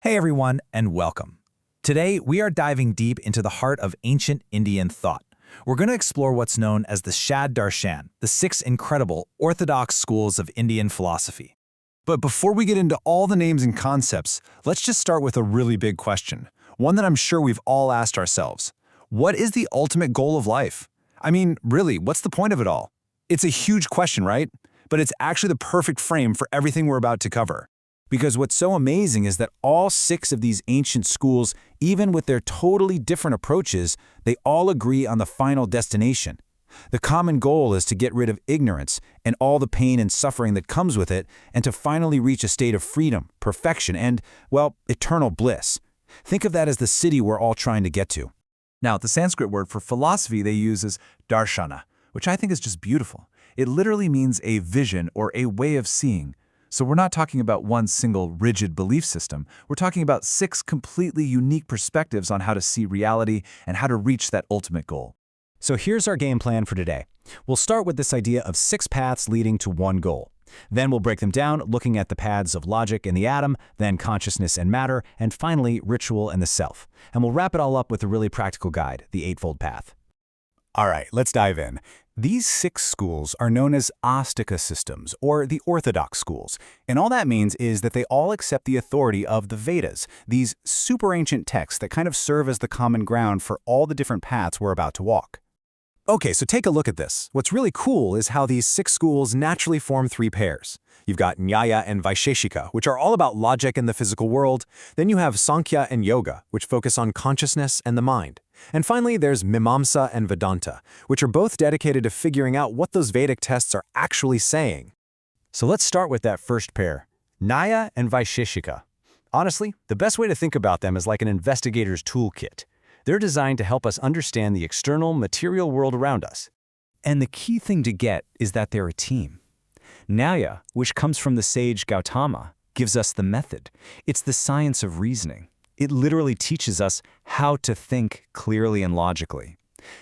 Hey everyone, and welcome. Today, we are diving deep into the heart of ancient Indian thought. We're going to explore what's known as the Shad Darshan, the 6 incredible orthodox schools of Indian philosophy. But before we get into all the names and concepts, let's just start with a really big question, one that I'm sure we've all asked ourselves. What is the ultimate goal of life? I mean, really, what's the point of it all? It's a huge question, right? But it's actually the perfect frame for everything we're about to cover. Because what's so amazing is that all 6 of these ancient schools, even with their totally different approaches, they all agree on the final destination. The common goal is to get rid of ignorance and all the pain and suffering that comes with it, and to finally reach a state of freedom, perfection, and, well, eternal bliss. Think of that as the city we're all trying to get to. Now, the Sanskrit word for philosophy they use is darshana, which I think is just beautiful. It literally means a vision or a way of seeing. So we're not talking about one single rigid belief system. We're talking about 6 completely unique perspectives on how to see reality and how to reach that ultimate goal. So here's our game plan for today. We'll start with this idea of 6 paths leading to one goal. Then we'll break them down, looking at the paths of logic and the atom, then consciousness and matter, and finally ritual and the self. And we'll wrap it all up with a really practical guide, the Eightfold Path. All right, let's dive in. These 6 schools are known as Astika systems, or the orthodox schools, and all that means is that they all accept the authority of the Vedas, these super ancient texts that kind of serve as the common ground for all the different paths we're about to walk. Okay, so take a look at this. What's really cool is how these 6 schools naturally form 3 pairs. You've got Nyaya and Vaisheshika, which are all about logic and the physical world. Then you have Sankhya and Yoga, which focus on consciousness and the mind. And finally, there's Mimamsa and Vedanta, which are both dedicated to figuring out what those Vedic texts are actually saying. So let's start with that first pair, Nyaya and Vaisheshika. Honestly, the best way to think about them is like an investigator's toolkit. They're designed to help us understand the external, material world around us. And the key thing to get is that they're a team. Nyaya, which comes from the sage Gautama, gives us the method. It's the science of reasoning. It literally teaches us how to think clearly and logically.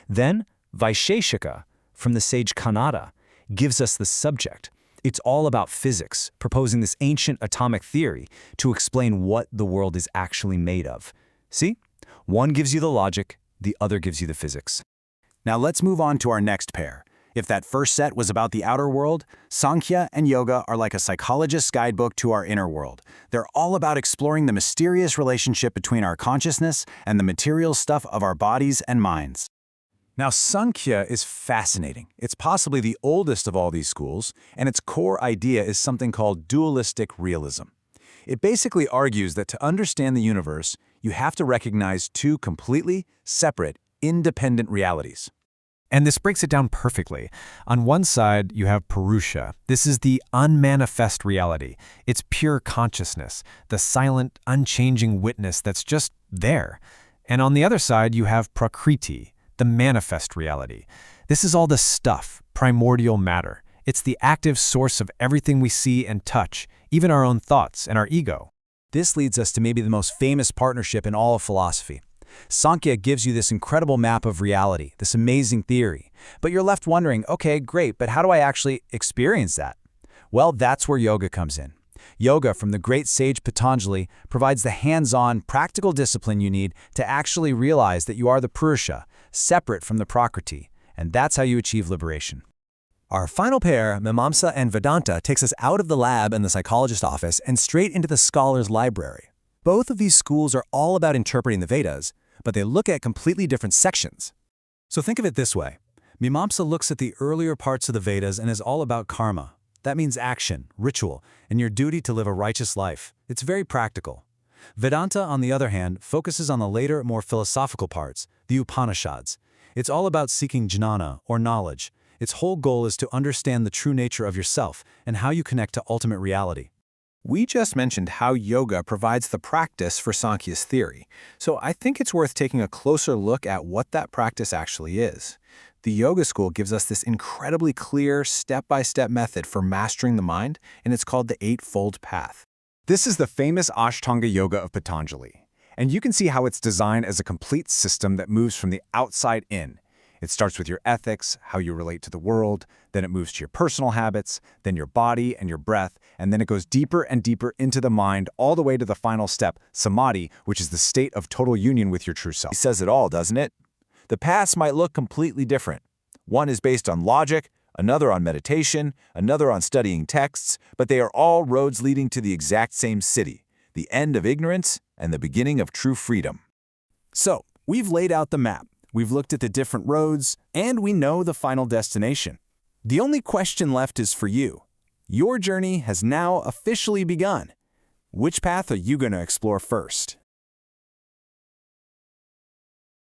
Then, Vaisheshika, from the sage Kanada, gives us the subject. It's all about physics, proposing this ancient atomic theory to explain what the world is actually made of. See? One gives you the logic, the other gives you the physics. Now let's move on to our next pair. If that first set was about the outer world, Sankhya and Yoga are like a psychologist's guidebook to our inner world. They're all about exploring the mysterious relationship between our consciousness and the material stuff of our bodies and minds. Now, Sankhya is fascinating. It's possibly the oldest of all these schools, and its core idea is something called dualistic realism. It basically argues that to understand the universe, you have to recognize 2 completely separate, independent realities. And this breaks it down perfectly. On one side, you have Purusha. This is the unmanifest reality. It's pure consciousness, the silent, unchanging witness that's just there. And on the other side, you have Prakriti, the manifest reality. This is all the stuff, primordial matter. It's the active source of everything we see and touch, even our own thoughts and our ego. This leads us to maybe the most famous partnership in all of philosophy. Sankhya gives you this incredible map of reality, this amazing theory. But you're left wondering, okay, great, but how do I actually experience that? Well, that's where yoga comes in. Yoga, from the great sage Patanjali, provides the hands-on, practical discipline you need to actually realize that you are the Purusha, separate from the Prakriti, and that's how you achieve liberation. Our final pair, Mimamsa and Vedanta, takes us out of the lab and the psychologist's office and straight into the scholar's library. Both of these schools are all about interpreting the Vedas, but they look at completely different sections. So think of it this way. Mimamsa looks at the earlier parts of the Vedas and is all about karma. That means action, ritual, and your duty to live a righteous life. It's very practical. Vedanta, on the other hand, focuses on the later, more philosophical parts, the Upanishads. It's all about seeking jnana, or knowledge. Its whole goal is to understand the true nature of yourself and how you connect to ultimate reality. We just mentioned how yoga provides the practice for Sankhya's theory, so I think it's worth taking a closer look at what that practice actually is. The yoga school gives us this incredibly clear, step-by-step method for mastering the mind, and it's called the Eightfold Path. This is the famous Ashtanga Yoga of Patanjali, and you can see how it's designed as a complete system that moves from the outside in. It starts with your ethics, how you relate to the world, then it moves to your personal habits, then your body and your breath, and then it goes deeper and deeper into the mind, all the way to the final step, samadhi, which is the state of total union with your true self. He says it all, doesn't it? The paths might look completely different. One is based on logic, another on meditation, another on studying texts, but they are all roads leading to the exact same city, the end of ignorance and the beginning of true freedom. So, we've laid out the map. We've looked at the different roads, and we know the final destination. The only question left is for you. Your journey has now officially begun. Which path are you going to explore first?